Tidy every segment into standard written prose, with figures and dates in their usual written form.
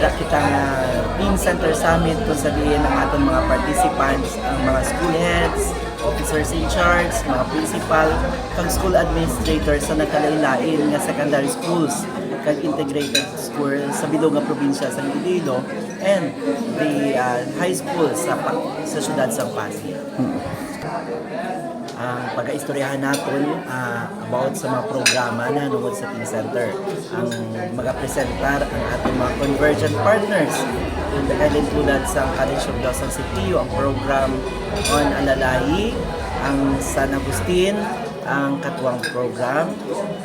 ara kitang Team Center Summit kung sabihin ang atong mga participants, ang mga school heads, officers in charge, mga principal, kag school administrators sa nagkalain-lain nga secondary schools kag integrated school sa bilog nga probinsya sa Iloilo and the high school sa syudad sa Pasig. Ang pag-aistoryahan natin about sa mga programa na nungod sa Team Center. Ang mag-presentar ang ating mga convergent partners. Ang dahil tulad sa College of Los San Cipio, ang program on Alalay, ang San Agustin, ang Katuwang program,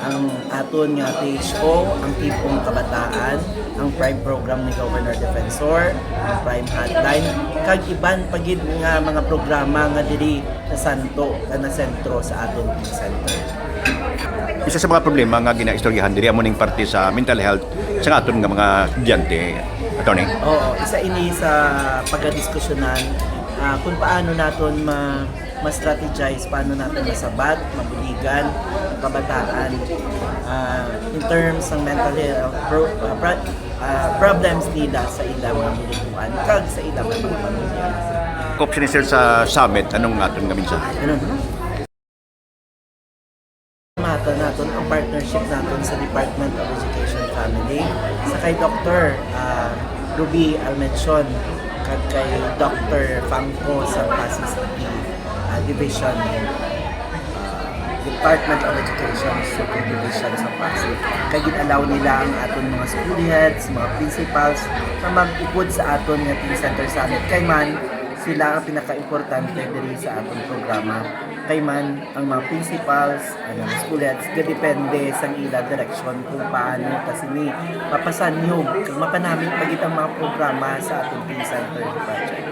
ang aton nga PHO, ang Tipong Kabataan, ang Prime program ni Governor Defensor, ang Prime Hotline, kag iban pagid nga mga programa nga diri na santo na sentro sa aton Team Center. Isa sa mga problema nga ginaistoryahan diri amo ning parte sa mental health sa aton nga mga estudyante, attorney. Oo, isa ini sa pagdiskusyonan kung paano naton ma-strategize, paano natin masabat, mabuligan ang kabataan in terms ng mental health problems nila sa ilang mga bulungan kag sa ilang mga pamilya. Option ni sir sa summit, anong aton nga mensahe? Ganun. Mata naton ang partnership naton sa Department of Education Family sa kay Dr. Ruby Almenchon kag kay Dr. Fangco sa Pasig City Division Department of Education City Division sa Pasig. Kaya ginalaw nila ang aton mga school heads, mga principals na mag-upod sa aton nga Team Center Summit. Kay man, sila ang pinaka-importante diri sa aton programa. Kay man, ang mga principals, ang mga school heads, depende sa ila direksyon kung paano kasi ni papasanyog, mapanamit pagit ang mga programa sa aton Team Center project.